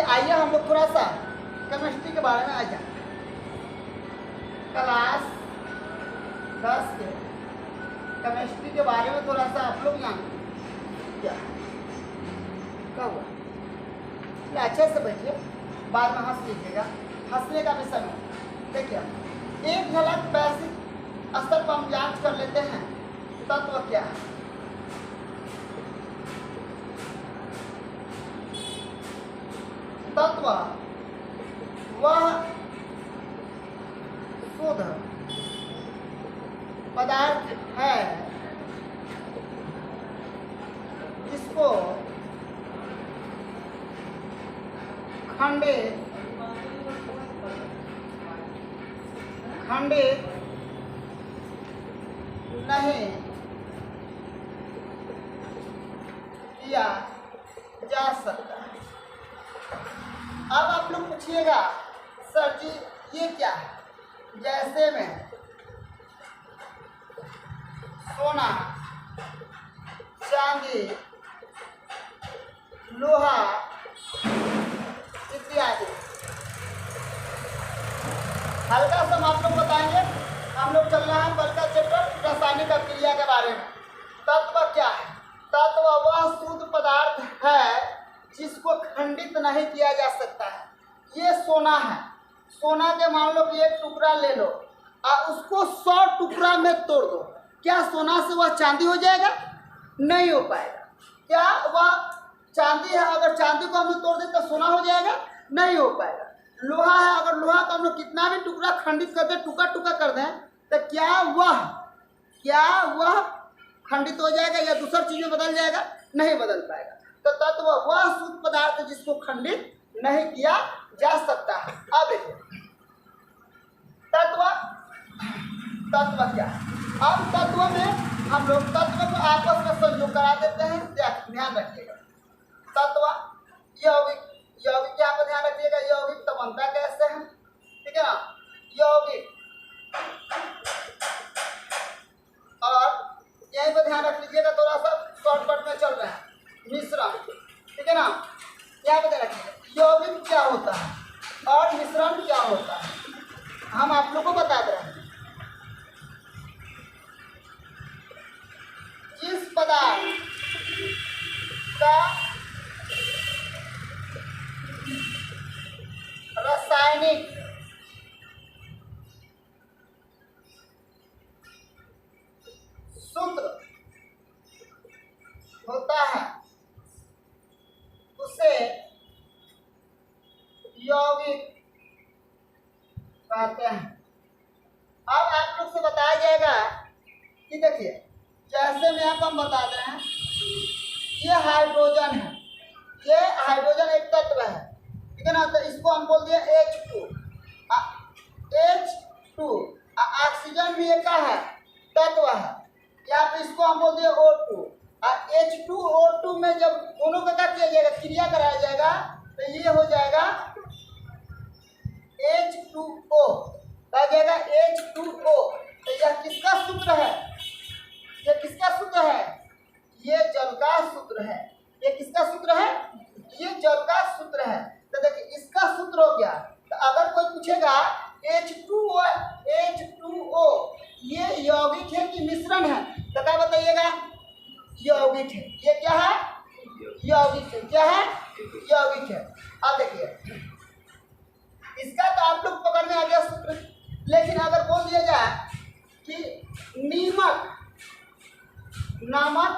चलिए आइए हम लोग थोड़ा सा केमिस्ट्री के बारे में आ जाए। क्लास 10 के केमिस्ट्री के बारे में थोड़ा सा आप लोग जानें। क्या हुआ? अच्छे से बैठिए, बाद में हंस लीजिएगा, हंसने का विषय में। देखिए, एक झलक बेसिक स्तर पर हम जांच कर लेते हैं तत्व क्या है। तत्व वह शुद्ध पदार्थ है जिसको खंडित नहीं किया जा सकता है। अब आप लोग पूछिएगा सर जी ये क्या है? जैसे में सोना, चांदी, लोहा इत्यादि। हल्का सा हम आप लोग बताएंगे। हम लोग चल रहे हैं बल का चैप्टर रासायनिक अभिक्रिया के बारे में। तत्व क्या है? तत्व वह शुद्ध पदार्थ है जिसको खंडित नहीं किया जा सकता है। ये सोना है, सोना के मान लो कि एक टुकड़ा ले लो और उसको 100 टुकड़ा में तोड़ दो, क्या सोना से वह चांदी हो जाएगा? नहीं हो पाएगा। क्या वह चांदी है, अगर चांदी को हम लोग तोड़ दें तो सोना हो जाएगा? नहीं हो पाएगा। लोहा है, अगर लोहा को हम लोग कितना भी टुकड़ा खंडित कर दें, टुकड़ा टुकड़ा कर दें, तो क्या वह खंडित हो जाएगा या दूसरी चीज में बदल जाएगा? नहीं बदल पाएगा। तो तत्व वह शुद्ध पदार्थ है जिसको खंडित नहीं किया जा सकता है। अब देखो तत्व क्या है? अब तत्व में हम लोग तत्व को आपस में संयोग करा देते हैं। ध्यान रखिएगा, तत्व यौगिक क्या पर ध्यान रखिएगा। यौगिक तो बनता कैसे है, ठीक है ना? यौगिक और यहीं पर ध्यान रख लीजिएगा, थोड़ा सा शॉर्टकट में चल रहे हैं। मिश्रण, ठीक है ना? यहाँ पे ध्यान रखिएगा यौगिक क्या होता है और मिश्रण क्या होता है, हम आप लोग को बता दे रहे हैं। जिस पदार्थ का रासायनिक सूत्र होता है उसे यौगिक कहते हैं। अब आप लोग से बताया जाएगा कि देखिए, जैसे में आप हम बता दे रहे हैं, ये हाइड्रोजन है, ये हाइड्रोजन एक तत्व है, ठीक है ना? तो इसको हम बोल दिए H2। ऑक्सीजन भी एक है, तत्व है, या फिर इसको हम बोल दिए O2। H2O2 में जब दोनों का क्या किया जाएगा, क्रिया कराया जाएगा, तो ये हो जाएगा H2O, आ जाएगा H2O। तो यह किसका सूत्र है? ये किसका सूत्र है? ये जल का सूत्र है। ये किसका सूत्र है? ये जल का सूत्र है। तो देखिए इसका सूत्र हो गया। तो अगर कोई पूछेगा H2O ये यौगिक है कि मिश्रण है, तो क्या बताइएगा? यौगिक है। ये क्या है? यौगिक है। क्या है? यौगिक है। अब देखिए इसका तो आप लोग पकड़ में आ गया सूत्र। लेकिन अगर बोल दिया जाए कि नमक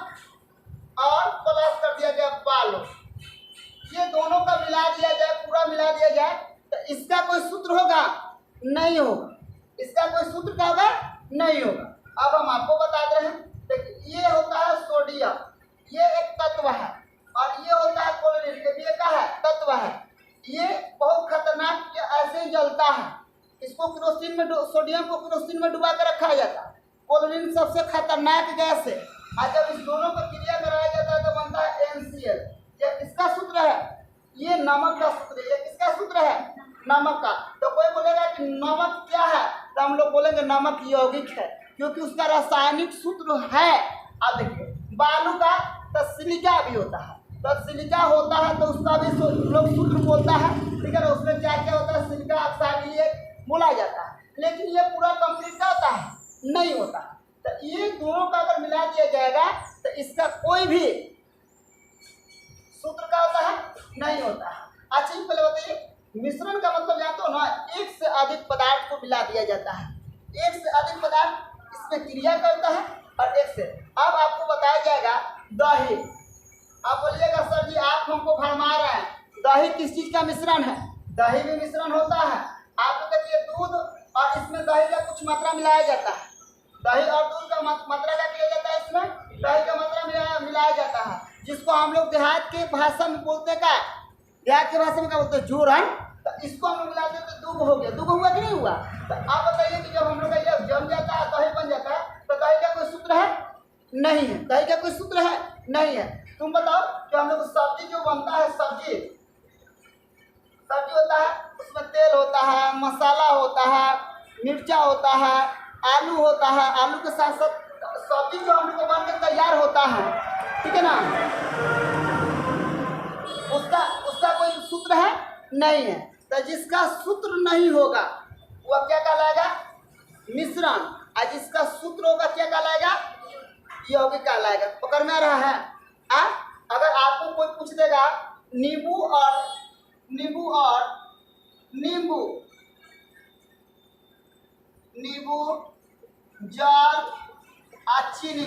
और प्लस कर दिया जाए बालू, ये दोनों का मिला दिया जाए, पूरा मिला दिया जाए, तो इसका कोई सूत्र होगा? नहीं होगा। इसका कोई सूत्र का होगा? नहीं होगा। अब हम आपको बता दे रहे हैं, देखिए ये होता है सोडियम, ये एक तत्व है, और ये होता है क्लोरीन, ये भी एक है, तत्व है। ये बहुत खतरनाक, ऐसे ही जलता है। इसको केरोसिन में, सोडियम को केरोसिन में डुबा कर रखा जाता है। क्लोरीन सबसे खतरनाक गैस है, और जब इस दोनों पर क्रिया कराया जाता है तो बनता है NCl। ये किसका सूत्र है? ये नमक का सूत्र है। ये किसका सूत्र है? नमक का। तो कोई बोलेगा कि नमक क्या है, तो हम लोग बोलेंगे नमक यौगिक है, क्योंकि उसका रासायनिक सूत्र है। अब देखिए बालू का तो सिलिका भी होता है, तो सिलिका होता है तो उसका भी लोग सूत्र बोलता है, ठीक है ना। उसमें क्या क्या होता है, सिलिका ऑक्साइड ये बोला जाता है, लेकिन ये पूरा कंप्लीट का होता है, नहीं होता। तो ये दोनों का अगर मिला दिया जाएगा तो इसका कोई भी सूत्र का होता है, नहीं होता है। अच्छा पहले बताइए, मिश्रण का मतलब जानते हो ना, एक से अधिक पदार्थ को मिला दिया जाता है। एक से अधिक पदार्थ इसमें क्रिया करता है और एक से। अब आपको बताया जाएगा दही। आप बोलिएगा सर जी आप हमको भरमा रहे हैं, दही किस चीज का मिश्रण है? दही भी मिश्रण होता है। आपको देखिए दूध और इसमें दही का कुछ मात्रा मिलाया जाता है। दही और दूध का मात्रा क्या किया जाता है? इसमें दही का मात्रा मिलाया जाता है, जिसको हम लोग देहात के भाषा में बोलते का, देहात की भाषा में क्या बोलते हैं? जूरन। तो इसको हम लोग मिलाते हैं तो दूध हो गया। दूध हुआ कि नहीं हुआ? तो आप बताइए कि जब हम लोग का ये जम जाता है, दही बन जाता है, तो दही का कोई सूत्र है? नहीं है। दही का कोई सूत्र है? नहीं है। तुम बताओ कि हम लोग सब्जी जो बनता है, सब्जी होता है, उसमें तेल होता है, मसाला होता है, मिर्चा होता है, आलू होता है, आलू के साथ साथ सब्जी जो हम लोग को बनकर तैयार होता है, ठीक है ना, उसका कोई सूत्र है? नहीं है। तो जिसका सूत्र नहीं होगा वह क्या कहलाएगा? मिश्रण। और जिसका सूत्र होगा क्या कहलाएगा? यौगिक कहलाएगा। पकड़ में आ रहा है? अगर आपको कोई पूछ देगा नींबू जल और चीनी,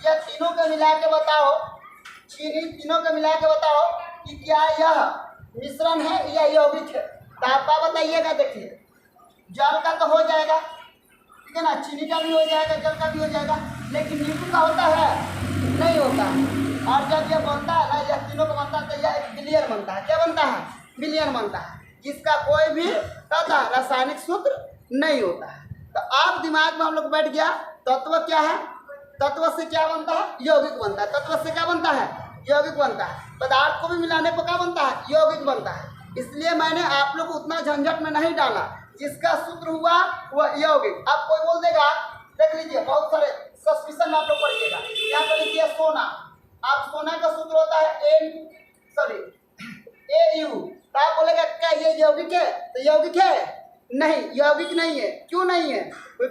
ये तीनों को मिला के बताओ, तीनों को मिला के बताओ कि क्या यह मिश्रण है या यौगिक है? तो आप बताइएगा। देखिए जल का तो हो जाएगा, ठीक है ना, चीनी का भी हो जाएगा, जल का भी हो जाएगा, लेकिन नींबू का होता है? नहीं होता। और जब ये बनता है ना, यह तीनों का बनता है, तो यह एक विलयन बनता है। क्या बनता है? विलयन बनता है, जिसका कोई भी रासायनिक सूत्र नहीं होता है। तो आप दिमाग में हम लोग बैठ गया, तत्व क्या है? तत्व से क्या बनता है? यौगिक बनता है। तत्व से क्या बनता है? यौगिक बनता है। पदार्थ को भी मिलाने पर क्या बनता है? यौगिक बनता है। इसलिए मैंने आप लोग को उतना झंझट में नहीं डाला। जिसका सूत्र हुआ वह यौगिक। अब कोई बोल देगा, देख लीजिए बहुत सारे सस्पिशन आप लोग पढ़िएगा। यहाँ पर लिखिए सोना। आप सोना का सूत्र होता है AU। तो आप बोलेगा क्या ये यौगिक है? तो यौगिक है? नहीं, यौगिक नहीं है। क्यों नहीं है? कोई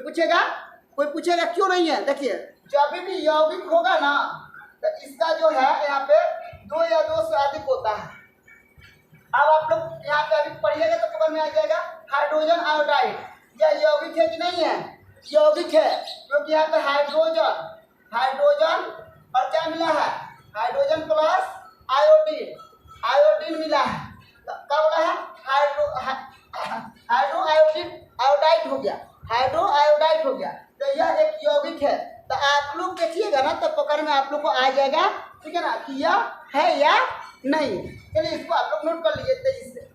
पूछेगा क्यों नहीं है? देखिए जब भी यौगिक होगा ना, तो इसका जो है यहाँ पे 2 या 2 से अधिक होता है। अब आप लोग यहाँ पे अभी पढ़िएगा तो पकड़ में आ जाएगा। हाइड्रोजन आयोडाइड, यह यौगिक है कि नहीं है? यौगिक है, क्योंकि यहाँ पे हाइड्रोजन और क्या मिला है? हाइड्रोजन प्लस आयोडीन मिला है। तो क्या बोला है? हाइड्रो आयोडाइड हो गया। हाइड्रो आयोडाइड हो गया। तो यह एक यौगिक है। तो आप लोग देखिएगा ना, तो पकड़ में आप लोग को आ जाएगा, ठीक है ना, कि यह है या नहीं। चलिए इसको आप लोग नोट कर लीजिए तेजी से।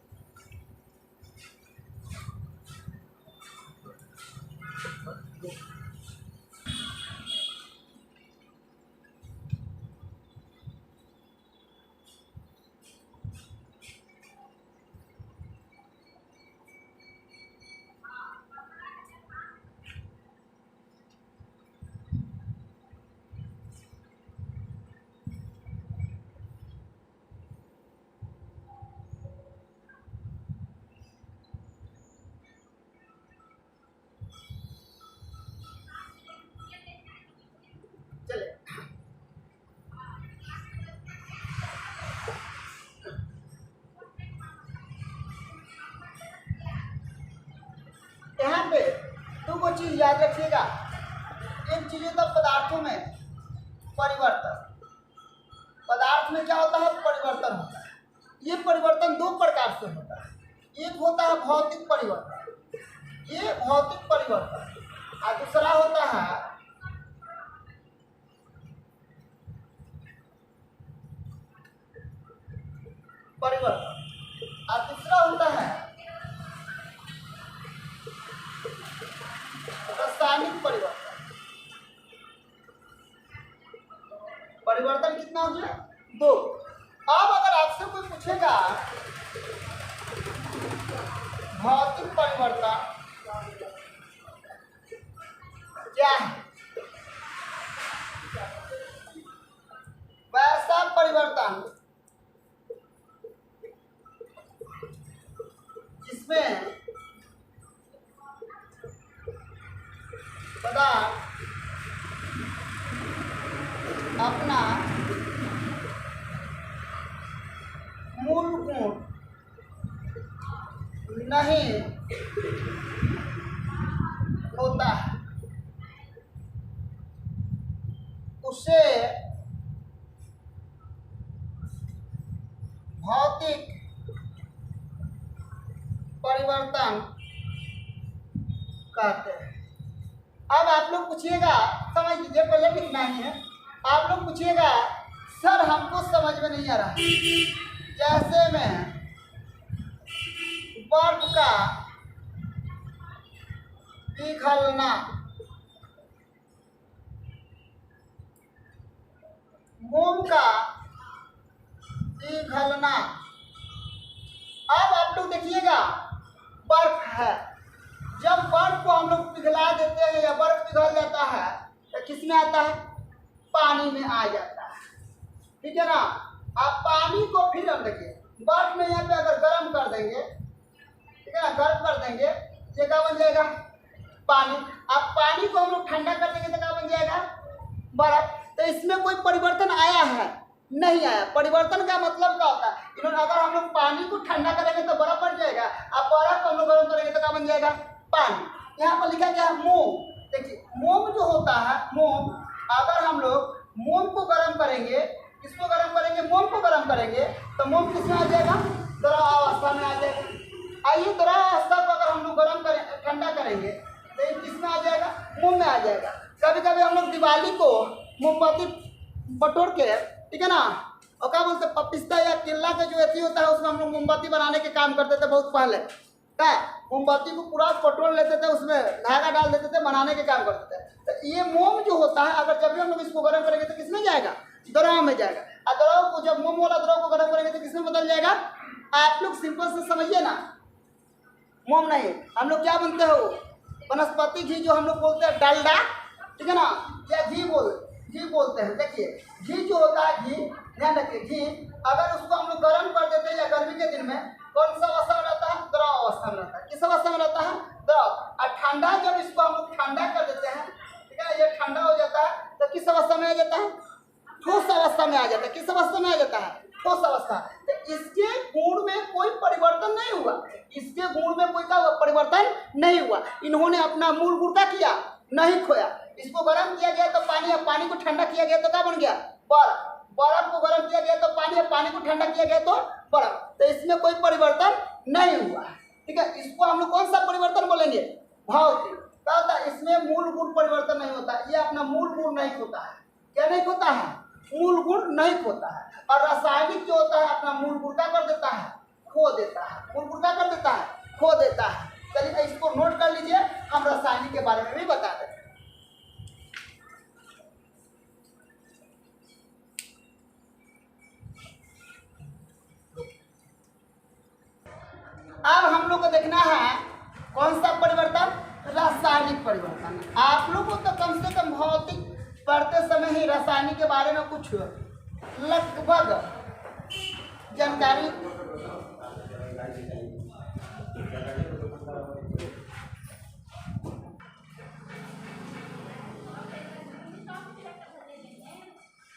यहाँ पे दो को चीज याद रखिएगा। एक चीज होता है पदार्थों में परिवर्तन। पदार्थ में क्या होता है? परिवर्तन होता है। ये परिवर्तन 2 प्रकार से होता है। एक होता है भौतिक परिवर्तन, ये भौतिक परिवर्तन, और दूसरा होता है परिवर्तन, और तीसरा होता है रासायनिक परिवर्तन। परिवर्तन कितना हो गया? 2। अब अगर आपसे कोई पूछेगा भौतिक परिवर्तन क्या है, वैसा परिवर्तन जिसमें पदार्थ अपना मूल गुण नहीं होता है, उसे भौतिक परिवर्तन कहते हैं। अब आप लोग पूछिएगा, समझ लीजिए, पहले लिखना ही है। आप लोग पूछिएगा सर हमको समझ में नहीं आ रहा, जैसे में बर्फ का पिघलना, मोम का पिघलना। अब आप लोग देखिएगा बर्फ है, जब बर्फ को हम लोग पिघला देते हैं या बर्फ पिघल जाता है तो किस में आता है? पानी में आ जाता है, ठीक है ना। आप पानी को फिर हम देखिए बर्फ में यहाँ पे अगर गर्म कर देंगे, ठीक है ना, गर्म कर देंगे, ये क्या बन जाएगा? पानी। अब पानी को हम लोग ठंडा कर देंगे तो क्या बन जाएगा? बर्फ। तो इसमें कोई परिवर्तन आया है? नहीं आया। परिवर्तन का मतलब क्या होता है? इन्होंने अगर हम लोग पानी को ठंडा करेंगे तो बर्फ बन जाएगा, अब बर्फ को हम लोग गर्म करेंगे तो क्या बन जाएगा? पानी। यहाँ पर लिखा गया है मोम। देखिए मोम जो होता है, मोम, अगर हम लोग मोम को गर्म करेंगे, किसको गर्म करेंगे? मोम को गर्म करेंगे, तो मोम किस में आ जाएगा? द्रव अवस्था में आ जाएगा। आइए द्रव अवस्था को अगर हम लोग गर्म करें, ठंडा करेंगे तो ये किस में आ जाएगा? मोम में आ जाएगा। कभी कभी हम लोग दिवाली को मोमबत्ती बटोर के, ठीक है ना, और क्या बोलते हैं, पपिस्ता या केला का जो एथी होता है उसमें हम लोग मोमबत्ती बनाने के काम करते थे बहुत पहले। क्या मोमबत्ती को पूरा बटोर लेते थे, उसमें धागा डाल देते थे, बनाने के काम करते थे। तो ये मोम जो होता है, अगर जब भी हम लोग इसको गर्म करेंगे तो किसमें जाएगा? द्रव में जाएगा। और द्रव को जब मोम वाला द्रव को गर्म करेंगे तो किसमें बदल जाएगा? आप लोग सिंपल से समझिए ना, मोम नहीं, हम लोग क्या बनते हो? वनस्पति घी जो हम लोग बोलते हैं डालडा, ठीक है ना, या घी बोलते हैं। देखिए घी जो होता है, घी ध्यान रखिए, घी अगर उसको हम लोग गर्म कर देते हैं या गर्मी के दिन में, कौन सा अवस्था में रहता है? द्रव अवस्था में रहता है। किस अवस्था में रहता है? द्रव। और ठंडा जब इसको हम लोग ठंडा कर देते हैं, ठीक है, ये ठंडा हो जाता है तो किस अवस्था में आ जाता है? ठोस अवस्था में आ जाता है। किस अवस्था में आ जाता है? ठोस अवस्था। तो इसके गुण में कोई परिवर्तन नहीं हुआ, इसके गुण में कोई परिवर्तन नहीं हुआ। इन्होंने अपना मूल गुण क्या किया? नहीं खोया। इसको गर्म किया गया तो पानी, अब पानी को ठंडा किया गया तो क्या बन गया? बर्फ। बर्फ को गर्म किया गया तो पानी, अब पानी को ठंडा किया गया तो बर्फ। तो इसमें कोई परिवर्तन नहीं हुआ, ठीक है। इसको हम लोग कौन सा परिवर्तन बोलेंगे? भौतिक। क्या होता है? इसमें मूल गुण परिवर्तन नहीं होता, ये अपना मूल गुण नहीं खोता है। क्या नहीं खोता है? मूल गुण नहीं खोता है। और रासायनिक जो होता है अपना मूल गुण क्या कर देता है? खो देता है। मूल गुण क्या कर देता है? खो देता है। चलिए इसको नोट कर लीजिए, हम रासायनिक के बारे में भी बता देते हैं। अब हम लोग को देखना है कौन सा परिवर्तन? रासायनिक परिवर्तन। आप लोग को तो कम से कम भौतिक पढ़ते समय ही रासायनिक के बारे में कुछ लगभग जानकारी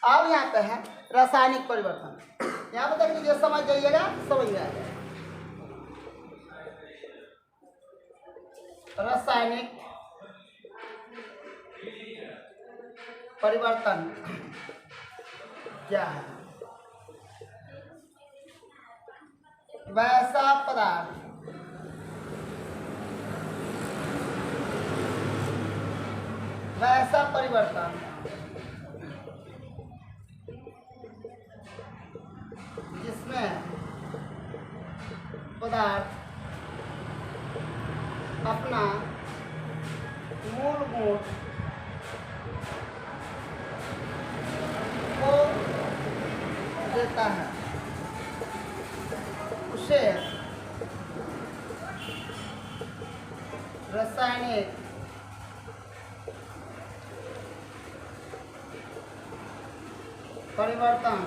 अब यहाँ पे है रासायनिक परिवर्तन। यहाँ पे देख लीजिए, समझ जाइएगा, समझ में आएगा। रासायनिक परिवर्तन क्या है? वैसा पदार्थ वैसा परिवर्तन जिसमें पदार्थ अपना मूल गुण को देता है, उसे रासायनिक परिवर्तन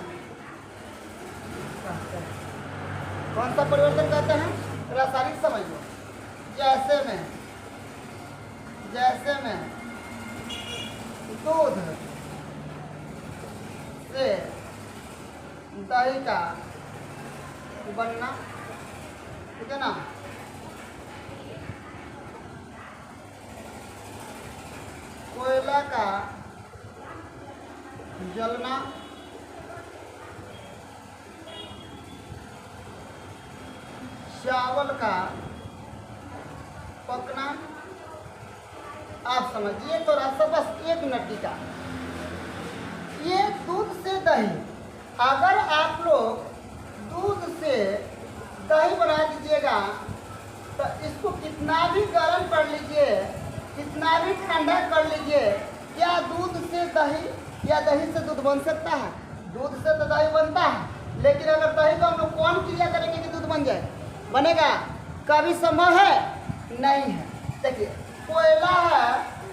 कहते हैं। कौन सा परिवर्तन कहते हैं? रासायनिक समझ लो। जैसे में दूध से दही का बनना, ठीक है ना, कोयला का जलना, चावल का पकना। आप समझिए थोड़ा सा, बस 1 मिनट का। ये दूध से दही, अगर आप लोग दूध से दही बना दीजिएगा तो इसको कितना भी गर्म कर लीजिए, कितना भी ठंडा कर लीजिए, क्या दूध से दही या दही से दूध बन सकता है? दूध से तो दही बनता है, लेकिन अगर दही को हम लोग कौन क्रिया करेंगे कि दूध बन जाए? बनेगा? कभी संभव है? नहीं है। देखिए कोयला है,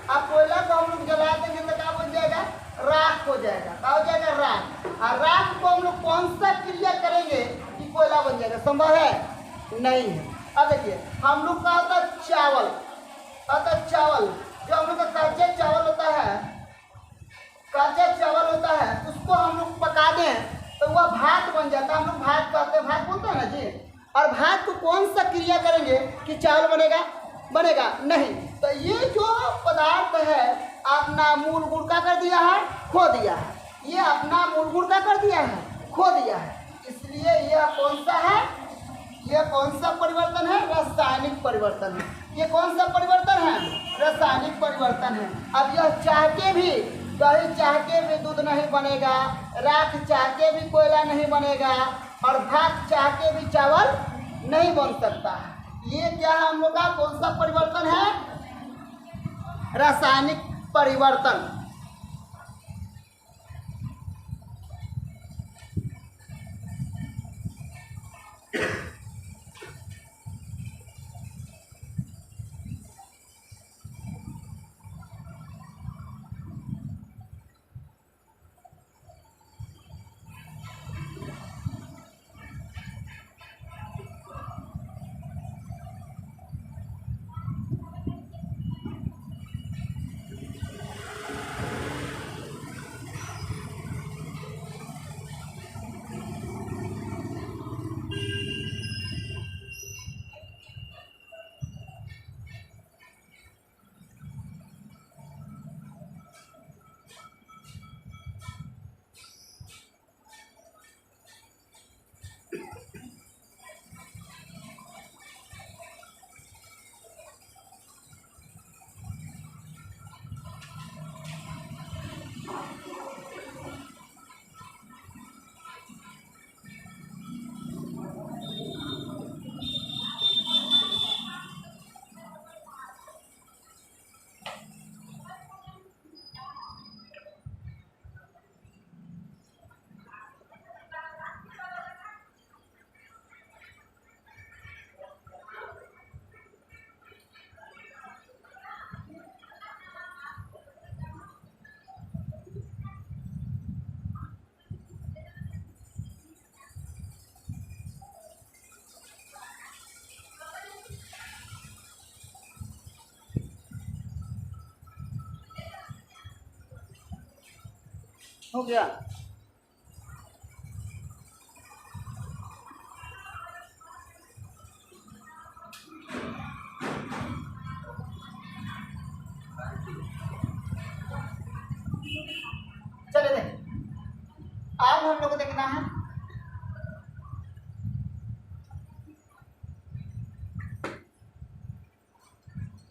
अब कोयला को हम लोग जला देंगे तो क्या बन जाएगा? राख हो जाएगा। क्या हो जाएगा? राख। और राख को हम लोग कौन सा क्रिया करेंगे कि कोयला बन जाएगा? संभव है? नहीं है। अब देखिए हम लोग का होता है चावल, अतः चावल जो हम लोग का कच्चा चावल होता है, कच्चा चावल होता है, उसको हम लोग पका दें तो वह भात बन जाता है। हम लोग भात कहते हैं, भात बोलते हैं ना जी। और भात को कौन सा क्रिया करेंगे कि चावल बनेगा? बनेगा नहीं। तो ये जो पदार्थ है अपना मूल गुण का कर दिया है, खो दिया है। ये अपना मूल गुण का कर दिया है, खो दिया है। इसलिए यह कौन सा है? यह कौन सा परिवर्तन है? रासायनिक परिवर्तन है। ये कौन सा परिवर्तन है? रासायनिक परिवर्तन है। अब यह चाह के भी दही, चाह के भी दूध नहीं बनेगा, राख चाह के भी कोयला नहीं बनेगा, और भात चाह के भी चावल नहीं बन सकता है। ये क्या है हम लोग का? कौन सा परिवर्तन है? रासायनिक परिवर्तन। हो गया? चले देख, अब हम लोग को देखना है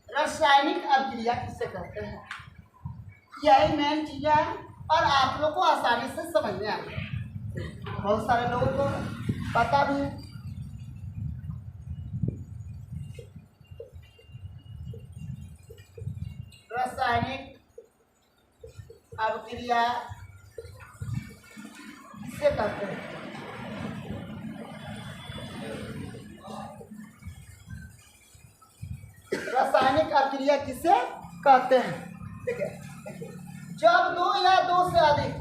रासायनिक अभिक्रिया किसे कहते हैं। यही मेन चीज है और आप लोग को आसानी से समझ में आ गया। बहुत सारे लोगों को पता भी है। रासायनिक अभिक्रिया किसे कहते हैं? रासायनिक अभिक्रिया किसे कहते हैं? देखिए जब दो या दो से अधिक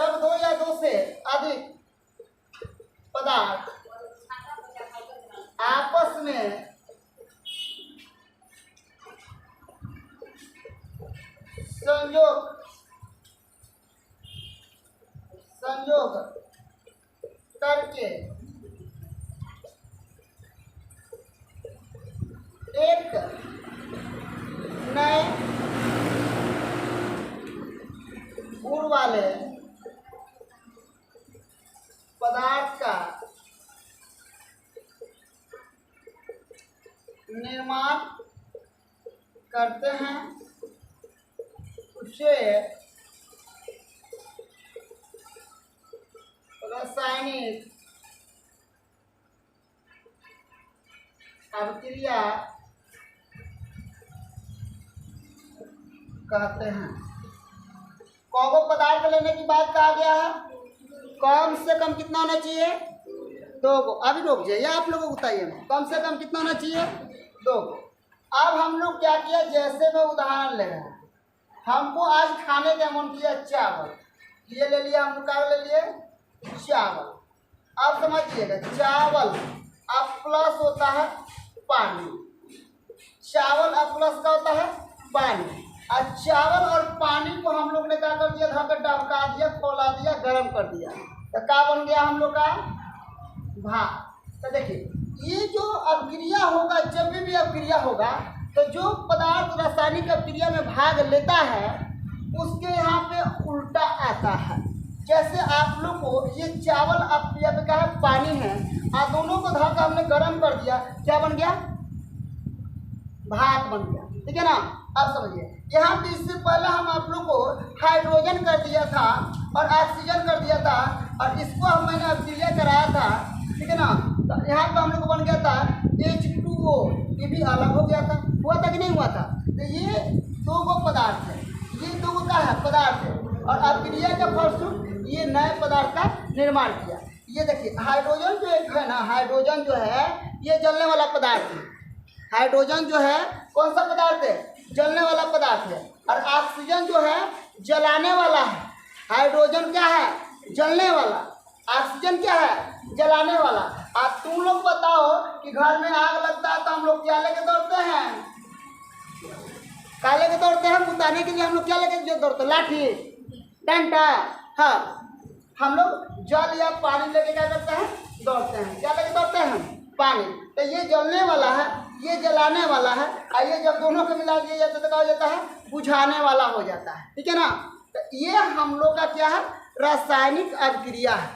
जब दो या दो से अधिक पदार्थ आपस में संयोग करके एक नए गुण वाले पदार्थ का निर्माण करते हैं, उसे रासायनिक अभिक्रिया कहते हैं। कौगो पदार्थ लेने की बात कहा गया है, कम से कम कितना होना चाहिए? 2 गो। अभी रुक जाइए, आप लोगों को बताइए, कम से कम कितना होना चाहिए? 2 गो। अब हम लोग क्या किया, जैसे मैं उदाहरण ले रहे हैं, हमको आज खाने का मन किया चावल, ये ले लिया, हम क्या ले लिए? चावल। अब समझिएगा, चावल अब प्लस होता है पानी, चावल अब प्लस का होता है पानी। और चावल और पानी को हम लोग ने क्या कर दिया, धर कर डबका दिया, खोला दिया, गर्म कर दिया, तो क्या बन गया हम लोग का? भाप। तो देखिए, ये जो अभिक्रिया होगा, जब भी अभिक्रिया होगा तो जो पदार्थ रासायनिक अभिक्रिया में भाग लेता है उसके यहाँ पे उल्टा आता है। जैसे आप लोग को ये चावल अभिक्रिया पे क्या है, पानी है, और दोनों को धर कर हमने गर्म कर दिया, क्या बन गया? भाप बन गया। ठीक है ना? अब समझिए, यहाँ पे इससे पहले हम आप लोग को हाइड्रोजन कर दिया था और ऑक्सीजन कर दिया था, और इसको मैंने अभिक्रिया कराया था। ठीक है ना? तो यहाँ पे हम लोग को बन गया था H2O, ये भी अलग हो गया था। हुआ था कि नहीं हुआ था? तो ये 2 गो पदार्थ है, ये 2 गो का है पदार्थ है, और अभिक्रिया का फलस्वरूप ये नए पदार्थ का निर्माण किया। ये देखिए, हाइड्रोजन जो एक है ना, हाइड्रोजन जो है ये जलने वाला पदार्थ है। हाइड्रोजन जो है कौन सा पदार्थ है? जलने वाला पदार्थ है। और ऑक्सीजन जो है जलाने वाला है। हाइड्रोजन क्या है? जलने वाला। ऑक्सीजन क्या है? जलाने वाला। अब तुम लोग बताओ कि घर में आग लगता है तो हम लोग क्या लेके दौड़ते हैं? क्या लेके दौड़ते हैं? बुताने के लिए हम लोग क्या लेके दौड़ते हैं? लाठी, डंडा। हाँ, हम लोग जल या पानी लेके क्या करते हैं? दौड़ते हैं। क्या लेके दौड़ते हैं हम? पानी। तो ये जलने वाला है, ये जलाने वाला है, और ये जब दोनों को मिला दिया जाता है तो क्या हो जाता है? बुझाने वाला हो जाता है। ठीक है ना? तो ये हम लोग का क्या है? रासायनिक अभिक्रिया है।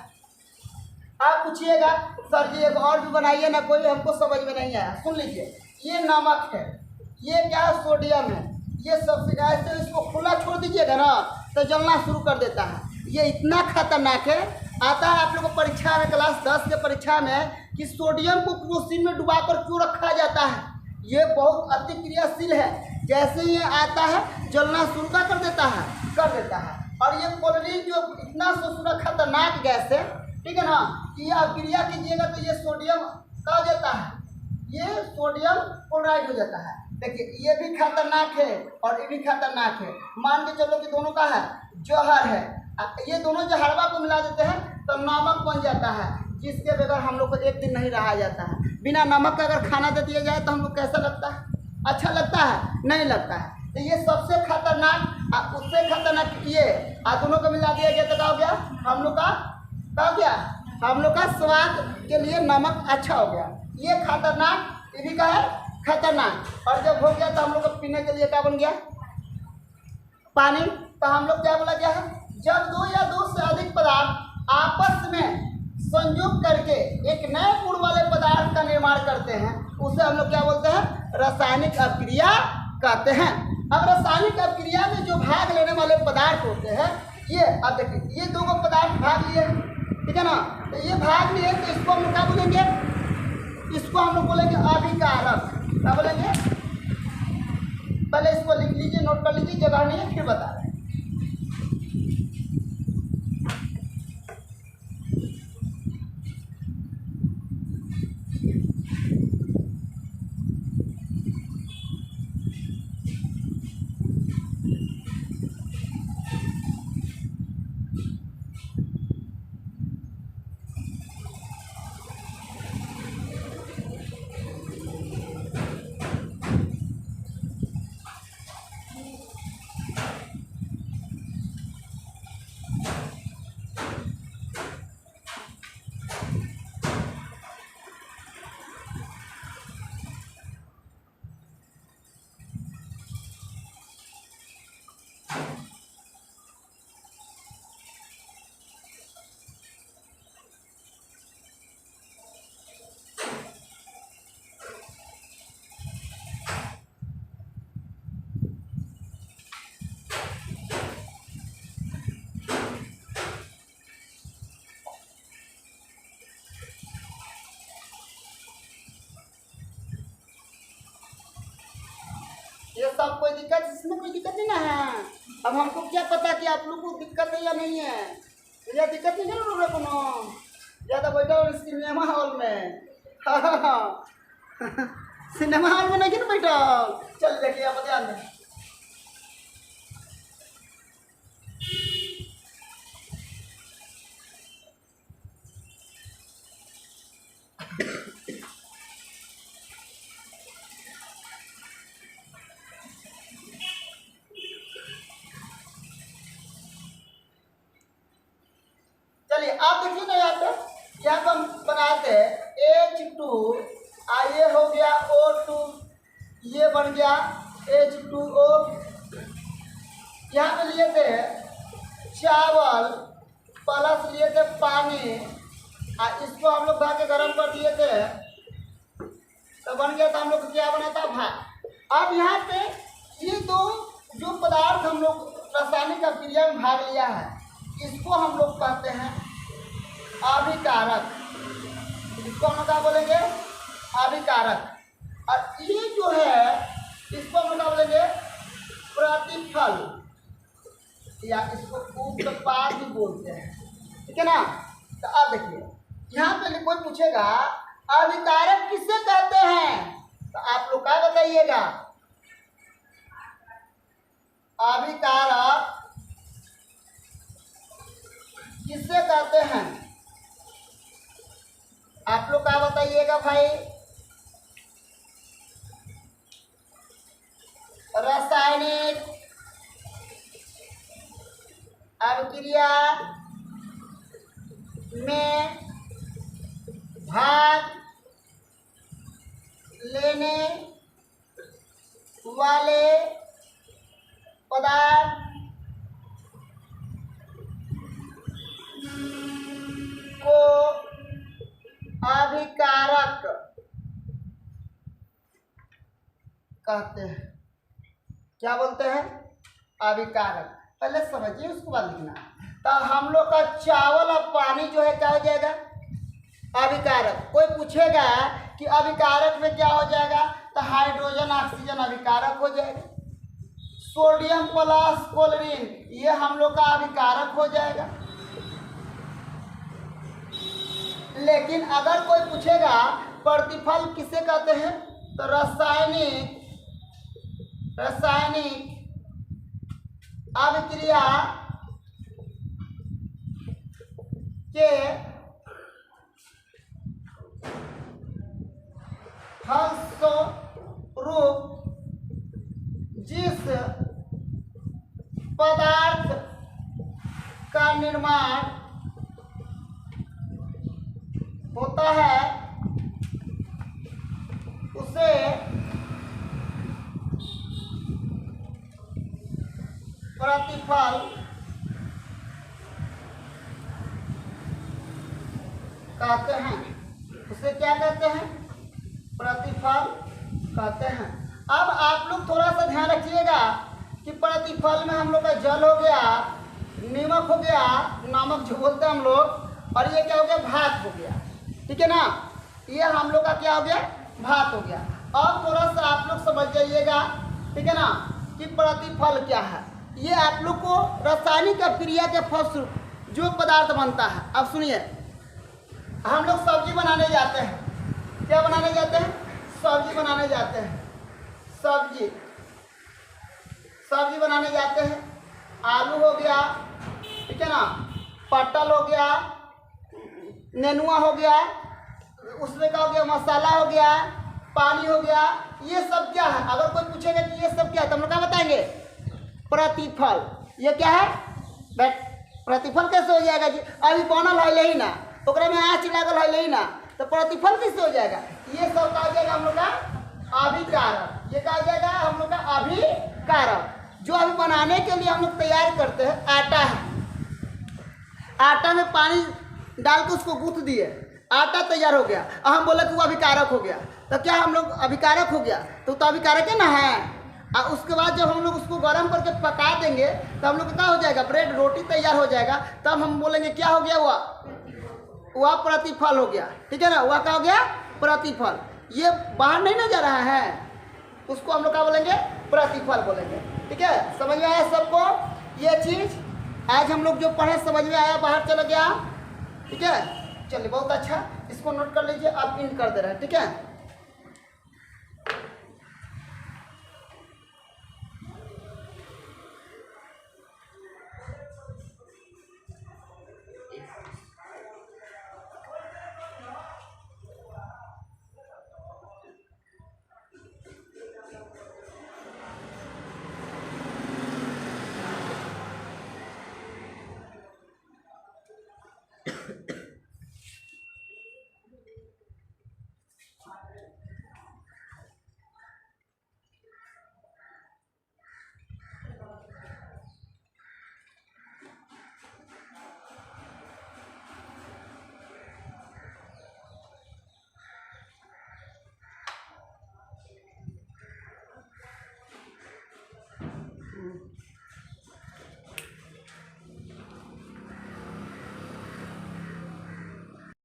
आप पूछिएगा सर जी एक और भी बनाइए ना, कोई हमको समझ में नहीं आया। सुन लीजिए, ये नमक है, ये क्या है? सोडियम है। ये सबसे ऐसे इसको खुला छोड़ दीजिएगा ना तो जलना शुरू कर देता है। ये इतना खतरनाक है। आता है आप लोगों को परीक्षा में, क्लास 10 के परीक्षा में, कि सोडियम को क्रोसिन में डुबाकर क्यों रखा जाता है? ये बहुत अतिक्रियाशील है। जैसे ये आता है जलना शुरू कर देता है। और ये क्लोरीन जो इतना खतरनाक गैस है, ठीक है ना, कि ये अभिक्रिया कीजिएगा तो ये सोडियम का हो जाता है, ये सोडियम क्लोराइड हो जाता है। देखिए, ये भी खतरनाक है और ये भी खतरनाक है। मान के चलो कि दोनों का है जहर है, ये दोनों जहरवा को मिला देते हैं तो नमक बन जाता है, जिसके बगैर हम लोग को एक दिन नहीं रहा जाता है। बिना नमक का अगर खाना दे दिया जाए तो हम लोग कैसा लगता है? अच्छा लगता है? नहीं लगता है। तो ये सबसे खतरनाक, उससे खतरनाक ये, दोनों को मिला दिया गया तो क्या हो गया? हम लोग का क्या हो गया? हम लोग का स्वाद के लिए नमक अच्छा हो गया। ये खतरनाक, ये भी का है खतरनाक। और जब हो गया तो हम लोग को पीने के लिए क्या बन गया? पानी। तो हम लोग क्या बोला गया है? जब 2 या 2 से अधिक पदार्थ आपस में संयोग करके एक नए गुण वाले पदार्थ का निर्माण करते हैं, उसे हम लोग क्या बोलते हैं? रासायनिक अभिक्रिया कहते हैं। अब रासायनिक अभिक्रिया में जो भाग लेने वाले पदार्थ होते हैं, ये अब देखिए, ये 2 गो पदार्थ भाग लिए, ठीक है ना? तो ये भाग लिए तो इसको हम लोग क्या बोलेंगे? इसको हम लोग बोलेंगे अभिकारक। क्या बोलेंगे? पहले इसको लिख लीजिए, नोट कर लीजिए, जगह नहीं है फिर बता रहे हैं। ये सब कोई दिक्कत, इसमें कोई दिक्कत नहीं ना है। अब हमको क्या पता कि आप लोग को दिक्कत है या नहीं है। ये दिक्कत नहीं है ना लोगों को, ज़्यादा बैठा और सिनेमा हॉल में सिनेमा हॉल में नहीं ना बैठा। चल देखिए आप ध्यान दें। चलिए आप देखिए ना यहाँ पे हम बनाते हैं H2, ये हो गया O2, ये बन गया H2O। यहाँ पे लिए थे चावल प्लस लिए थे पानी, इसको हम लोग ढा के गर्म कर दिए थे तो बन गया था हम लोग को क्या बना था, भात। अब यहाँ पे ये दो जो पदार्थ हम लोग रासायनिक अभिक्रिया में भाग लिया है, इसको हम लोग कहते हैं अभिकारक। इसको हम लोग क्या बोलेंगे, अभिकारक। और ये जो है इसको हम लोग क्या बोलेंगे, प्रतिफल, या इसको उत्पाद भी बोलते हैं, ठीक है ना। तो अब देखिए यहाँ पे कोई पूछेगा अभिकारक किसे कहते हैं, तो आप लोग क्या बताइएगा, अभिकारक किसे कहते हैं, आप लोग क्या बताइएगा भाई। रासायनिक अभिक्रिया में भाग लेने वाले पदार्थ को अभिकारक कहते हैं। क्या बोलते हैं, अभिकारक। पहले समझिए उसके बाद लिखना। तो हम लोग का चावल और पानी जो है क्या हो जाएगा, अभिकारक। कोई पूछेगा कि अभिकारक में क्या हो जाएगा, तो हाइड्रोजन ऑक्सीजन अभिकारक हो जाएगा। सोडियम प्लस क्लोरीन ये हम लोग का अभिकारक हो जाएगा। लेकिन अगर कोई पूछेगा प्रतिफल किसे कहते हैं, तो रासायनिक अभिक्रिया के फलस्वरूप जिस पदार्थ का निर्माण होता है उसे प्रतिफल कहते हैं। उसे क्या कहते हैं, प्रतिफल कहते हैं। अब आप लोग थोड़ा सा ध्यान रखिएगा कि प्रतिफल में हम लोग का जल हो गया, नमक हो गया, नमक जो बोलते हैं हम लोग, और ये क्या हो गया, भात हो गया, ठीक है ना। ये हम लोग का क्या हो गया, भात हो गया। अब थोड़ा सा आप लोग समझ जाइएगा, ठीक है ना, कि प्रतिफल क्या है। ये आप लोग को रासायनिक अभिक्रिया के फलस्वरूप जो पदार्थ बनता है। अब सुनिए, हम लोग सब्जी बनाने जाते हैं, क्या बनाने जाते हैं, सब्जी बनाने जाते हैं। सब्जी बनाने जाते हैं, आलू हो गया, ठीक है ना, पटल हो गया, नेनुआ हो गया, उसमें क्या हो गया, मसाला हो गया, पानी हो गया। ये सब क्या है, अगर कोई पूछेगा कि ये सब क्या है तो हम लोग क्या बताएंगे, प्रतिफल। ये क्या है, प्रतिफल कैसे हो जाएगा जी, अभी बनल है ही ना, ओकरा में आँच लागल है ही ना, तो प्रतिफल कैसे हो जाएगा। ये सब क्या हो जाएगा हम लोग का अभिकारक। ये क्या हो जाएगा हम लोग का अभिकारक। जो अभी बनाने के लिए हम लोग तैयार करते हैं, आटा है, आटा में पानी डाल के उसको गूंथ दिए, आटा तैयार हो गया, और हम बोले कि वो अभिकारक हो गया, तो क्या हम लोग अभिकारक हो गया, तो अभिकारक है ना है। और उसके बाद जब हम लोग उसको गर्म करके पका देंगे तो हम लोग क्या हो जाएगा, ब्रेड रोटी तैयार हो जाएगा, तब हम बोलेंगे क्या हो गया, वह प्रतिफल हो गया, ठीक है ना। वह क्या हो गया, प्रतिफल। ये बाहर नहीं ना जा रहा है, उसको हम लोग क्या बोलेंगे, प्रतिफल बोलेंगे। ठीक है, समझ में आया सबको ये चीज? आज हम लोग जो पढ़े समझ में आया, बाहर चला गया? ठीक है, चलिए बहुत अच्छा, इसको नोट कर लीजिए, आप इन कर दे रहे हैं। ठीक है।